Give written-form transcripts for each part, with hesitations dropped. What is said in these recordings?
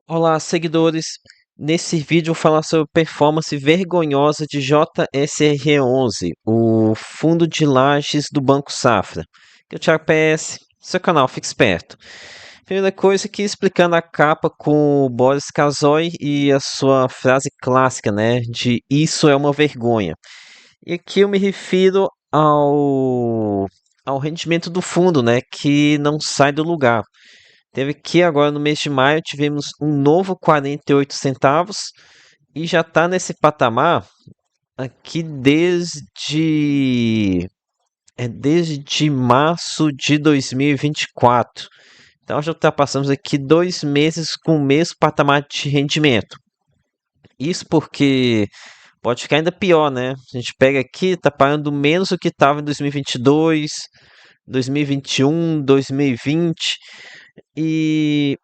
Olá, seguidores. Nesse vídeo eu vou falar sobre a performance vergonhosa de JSR11, o fundo de lajes do Banco Safra. Que é o Thiago PS, seu canal, fique esperto. Primeira coisa aqui explicando a capa com o Boris Casoy e a sua frase clássica, né, de isso é uma vergonha. E aqui eu me refiro ao rendimento do fundo, né, que não sai do lugar. Teve que agora no mês de maio tivemos um novo 48 centavos e já está nesse patamar aqui desde março de 2024. Então já ultrapassamos aqui 2 meses com o mesmo patamar de rendimento. Isso porque pode ficar ainda pior, né? A gente pega aqui, está pagando menos do que estava em 2022, 2021, 2020 e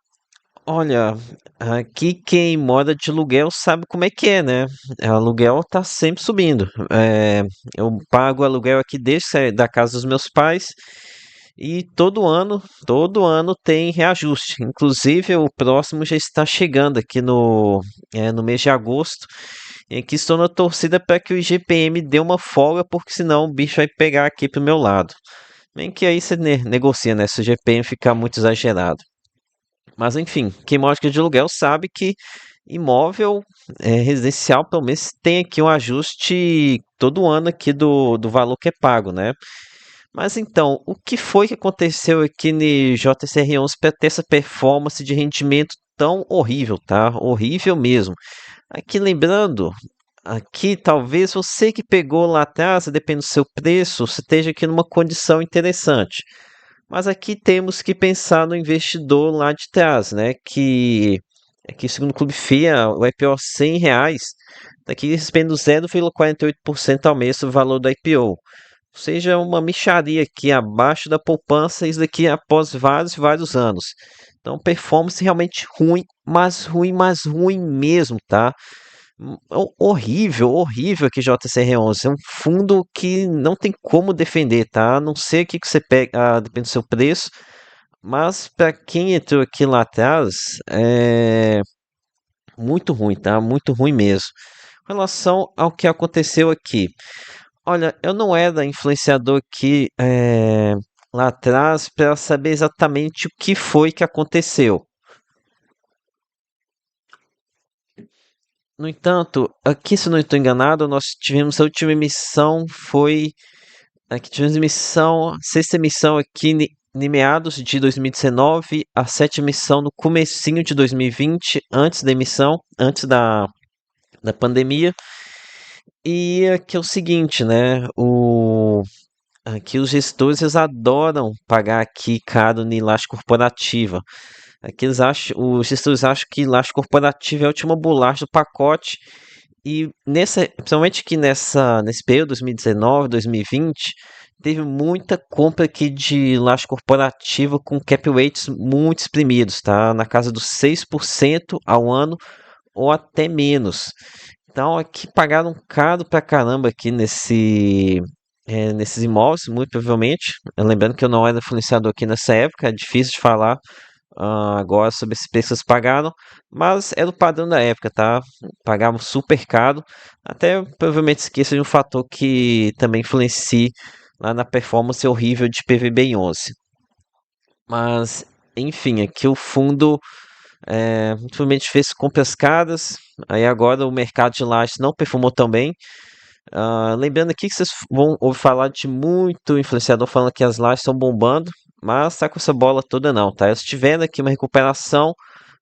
olha, aqui quem mora de aluguel sabe como é que é, né? O aluguel tá sempre subindo. Eu pago aluguel aqui desde sair da casa dos meus pais e todo ano tem reajuste. Inclusive, o próximo já está chegando aqui no mês de agosto. E aqui estou na torcida para que o IGPM dê uma folga, porque senão o bicho vai pegar aqui pro meu lado. Bem que aí você negocia, né? Se o IGPM ficar muito exagerado. Mas enfim, quem mora de aluguel sabe que imóvel residencial, pelo menos, tem aqui um ajuste todo ano aqui do valor que é pago, né? Mas então, o que foi que aconteceu aqui no JCR11 para ter essa performance de rendimento tão horrível, tá? Horrível mesmo. Aqui lembrando, aqui talvez você que pegou lá atrás, depende do seu preço, você esteja aqui numa condição interessante. Mas aqui temos que pensar no investidor lá de trás, né? Que segundo o Clube FIA, o IPO R$ 100, daqui recebendo 0,48% ao mês sobre o valor do IPO. Ou seja, uma mixaria aqui abaixo da poupança, isso daqui após vários e vários anos. Então, performance realmente ruim, mas ruim mesmo, tá? Horrível, horrível aqui JCR11. É um fundo que não tem como defender, tá? A não ser que você pega, depende do seu preço, mas para quem entrou aqui lá atrás, é muito ruim, tá? Muito ruim mesmo. Com relação ao que aconteceu aqui, olha, eu não era influenciador aqui lá atrás para saber exatamente o que foi que aconteceu. No entanto, aqui, se eu não estou enganado, nós tivemos a última emissão foi aqui tivemos emissão, sexta emissão aqui em meados de 2019, a sétima emissão no comecinho de 2020, antes da emissão, antes da pandemia. E aqui é o seguinte, né? Aqui os gestores eles adoram pagar aqui caro em laje corporativa. Aqui os gestores acham que laje corporativa é a última bolacha do pacote. E principalmente aqui nesse período 2019, 2020, teve muita compra aqui de laje corporativa com cap rates muito exprimidos, tá? Na casa dos 6% ao ano ou até menos. Então aqui pagaram caro pra caramba aqui nesses imóveis, muito provavelmente. Lembrando que eu não era influenciador aqui nessa época, é difícil de falar agora sobre esses preços que eles pagaram, mas era o padrão da época, tá? Pagavam super caro, até provavelmente isso aqui seja um fator que também influencia lá na performance horrível de PVB em 11. Mas, enfim, aqui o fundo infelizmente fez compras caras, aí agora o mercado de lajes não performou tão bem. Lembrando aqui que vocês vão ouvir falar de muito influenciador falando que as lajes estão bombando, mas tá com essa bola toda não, tá? Eles tiveram aqui uma recuperação,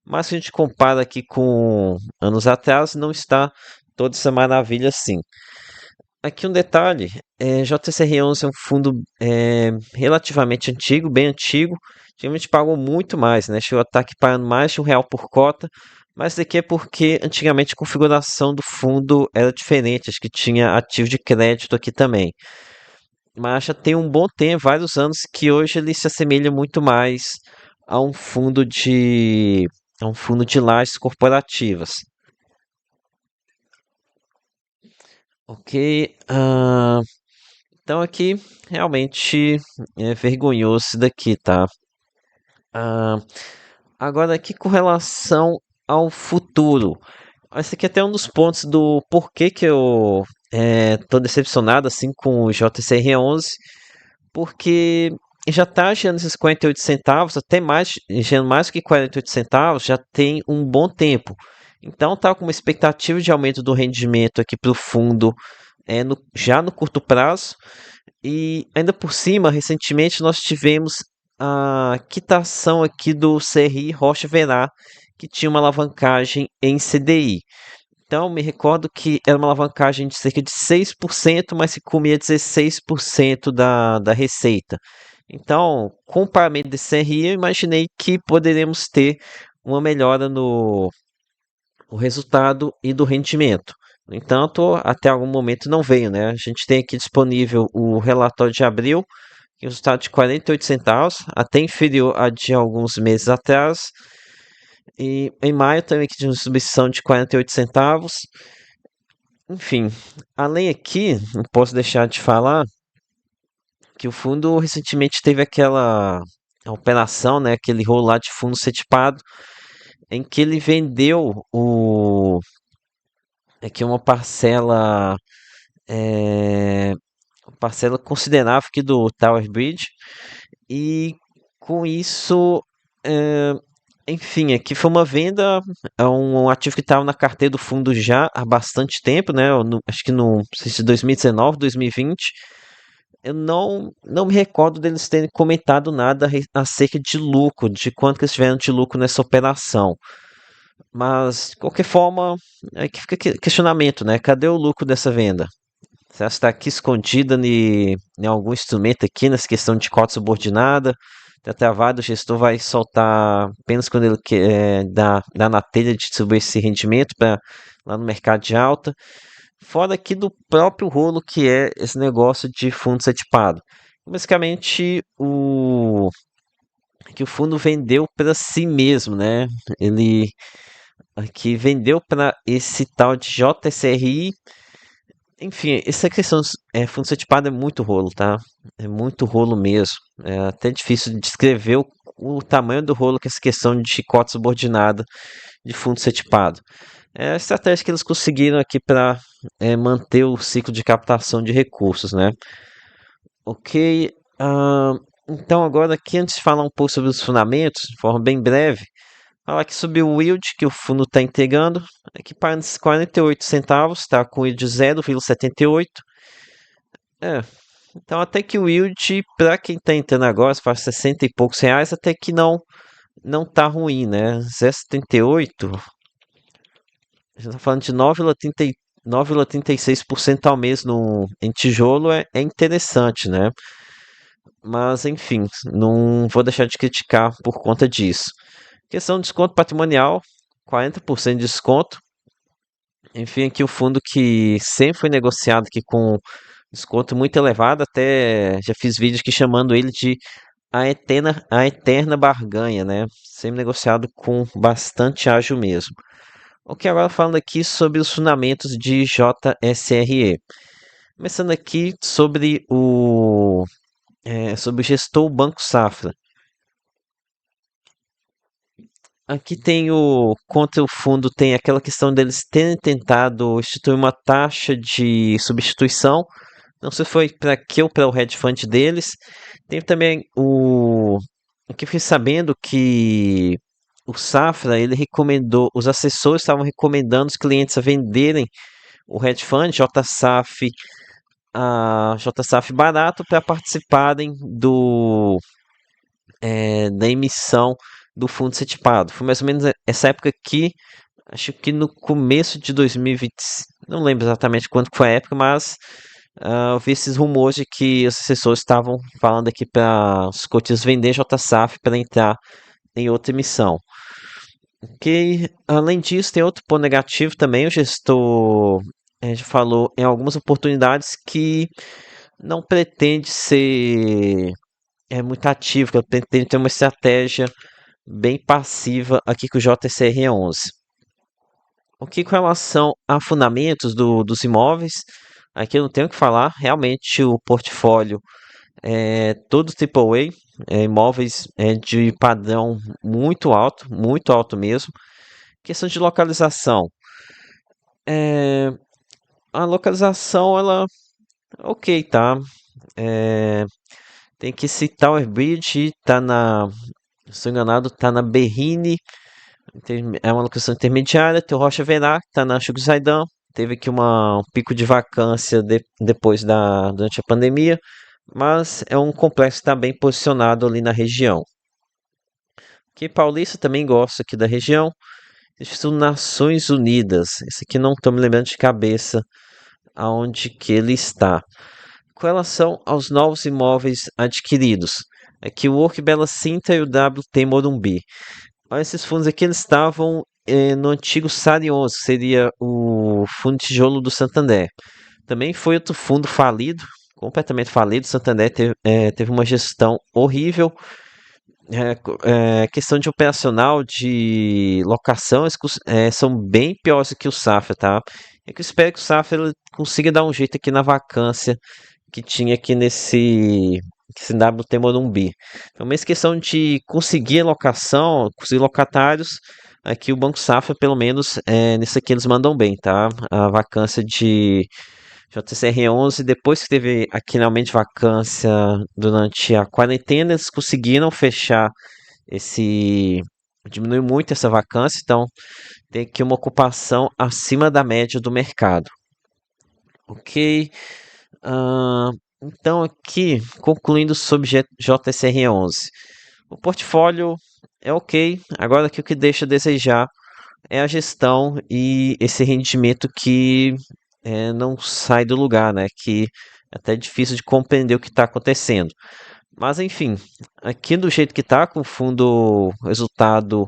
mas se a gente compara aqui com anos atrás, não está toda essa maravilha assim. Aqui um detalhe, JCR11 é um fundo relativamente antigo, bem antigo, antigamente pagou muito mais, né? Chegou a estar aqui pagando mais de R$ 1 por cota, mas daqui é porque antigamente a configuração do fundo era diferente, acho que tinha ativo de crédito aqui também. Mas já tem um bom tempo, vários anos, que hoje ele se assemelha muito mais a um fundo de lajes corporativas. Ok, então aqui realmente é vergonhoso isso daqui, tá? Ah, agora aqui com relação ao futuro. Esse aqui é até um dos pontos do porquê que eu tô decepcionado assim com o JCR11, porque já tá gerando esses 48 centavos, até mais, gerando mais que 48 centavos, já tem um bom tempo. Então tá com uma expectativa de aumento do rendimento aqui para o fundo já no curto prazo. E ainda por cima, recentemente nós tivemos a quitação aqui do CRI Rocha Verá, que tinha uma alavancagem em CDI. Então, me recordo que era uma alavancagem de cerca de 6%, mas que comia 16% da receita. Então, com o pagamento desse CRI, eu imaginei que poderemos ter uma melhora no resultado e do rendimento. No entanto, até algum momento não veio, né? A gente tem aqui disponível o relatório de abril, que é um resultado de 48 centavos, até inferior a de alguns meses atrás. E em maio também aqui de uma substituição de 48 centavos. Enfim, além aqui, não posso deixar de falar que o fundo recentemente teve aquela operação, né, aquele rolo lá de fundo setipado, em que ele vendeu aqui uma é, parcela considerável aqui do Tower Bridge, e com isso, é, enfim, aqui foi uma venda, é um ativo que estava na carteira do fundo já há bastante tempo, né? Acho que no, não sei se 2019, 2020. Eu não me recordo deles terem comentado nada acerca de lucro, de quanto que eles tiveram de lucro nessa operação. Mas, de qualquer forma, é que fica questionamento, né? Cadê o lucro dessa venda? Será que está aqui escondida em algum instrumento aqui nessa questão de cota subordinada? Tá travado, o gestor vai soltar apenas quando ele quer dar na telha de distribuir esse rendimento para lá no mercado de alta. Fora aqui do próprio rolo que é esse negócio de fundo setipado. Basicamente, que o fundo vendeu para si mesmo, né? Ele aqui vendeu para esse tal de JCRI. Enfim, essa questão fundo setipado é muito rolo, tá? É muito rolo mesmo. É até difícil de descrever o tamanho do rolo que essa questão de cota subordinada de fundo setipado. É a estratégia que eles conseguiram aqui para manter o ciclo de captação de recursos, né? Ok. Então, agora aqui, antes de falar um pouco sobre os fundamentos, de forma bem breve, falar aqui sobre o yield que o fundo está entregando. Aqui para 48 centavos, está com yield de 0,78. É, então até que o yield, para quem está entrando agora, se faz 60 e poucos reais, até que não tá ruim, né? 0,78, a gente está falando de 9,36% ao mês em tijolo, é interessante, né? Mas, enfim, não vou deixar de criticar por conta disso. Questão de desconto patrimonial, 40% de desconto. Enfim, aqui o fundo que sempre foi negociado aqui com desconto muito elevado, até já fiz vídeos aqui chamando ele de a eterna barganha, né? Sempre negociado com bastante ágio mesmo. Ok, agora falando aqui sobre os fundamentos de JSRE. Começando aqui sobre o gestor Banco Safra. Aqui tem contra o fundo tem aquela questão deles terem tentado instituir uma taxa de substituição. Não sei se foi para que ou para o hedge fund deles. Tem também o que eu fiquei sabendo que o Safra, ele recomendou, os assessores estavam recomendando os clientes a venderem o hedge fund JSAF barato para participarem da emissão do fundo setipado. Foi mais ou menos essa época aqui, acho que no começo de 2020, não lembro exatamente quando foi a época, mas eu vi esses rumores de que os assessores estavam falando aqui para os cotistas vender JSAF para entrar em outra emissão. Ok, além disso, tem outro ponto negativo também. O gestor já falou em algumas oportunidades que não pretende ser muito ativo, que ele pretende ter uma estratégia bem passiva aqui com o JCR11. O que com relação a fundamentos dos imóveis, aqui eu não tenho o que falar, realmente o portfólio é todo AAA, imóveis de padrão muito alto mesmo. Questão de localização. É, a localização, ela, ok, tá? É, tem que citar o Airbridge, tá na, se estou enganado, tá na Berrine, é uma localização intermediária. Tem o Rocha Verá, que tá na Zaidan. Teve aqui um pico de vacância depois durante a pandemia, mas é um complexo que está bem posicionado ali na região. Que Paulista também gosta aqui da região. Isso Nações Unidas. Esse aqui não estou me lembrando de cabeça aonde que ele está. Com relação aos novos imóveis adquiridos, aqui o Work Bela Cinta e o WT Morumbi. Esses fundos aqui eles estavam no antigo SARI 11, que seria o Fundo de Tijolo do Santander. Também foi outro fundo falido, completamente falido. O Santander teve uma gestão horrível. Questão de operacional, de locação, são bem piores que o Safra, tá? É que eu espero que o Safra ele consiga dar um jeito aqui na vacância que tinha aqui nesse WT Morumbi. Então, mas questão de conseguir locação, conseguir locatários, aqui o Banco Safra, pelo menos, nisso aqui eles mandam bem, tá? A vacância de JCR11, depois que teve aqui realmente vacância durante a quarentena, eles conseguiram fechar esse. Diminuiu muito essa vacância, então tem aqui uma ocupação acima da média do mercado. Ok? Então, aqui, concluindo sobre JSR11. O portfólio é ok, agora aqui o que deixa a desejar é a gestão e esse rendimento que não sai do lugar, né? Que é até difícil de compreender o que está acontecendo. Mas enfim, aqui do jeito que está, com o fundo resultado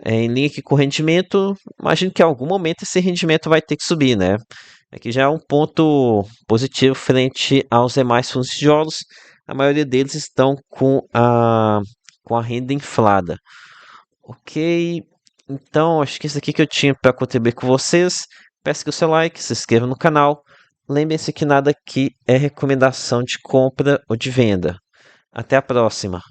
em linha aqui com o rendimento, imagino que em algum momento esse rendimento vai ter que subir, né? Aqui já é um ponto positivo frente aos demais fundos de tijolos. A maioria deles estão com a renda inflada. Ok, então acho que isso aqui que eu tinha para contribuir com vocês. Peço que o seu like, se inscreva no canal. Lembre-se que nada aqui é recomendação de compra ou de venda. Até a próxima.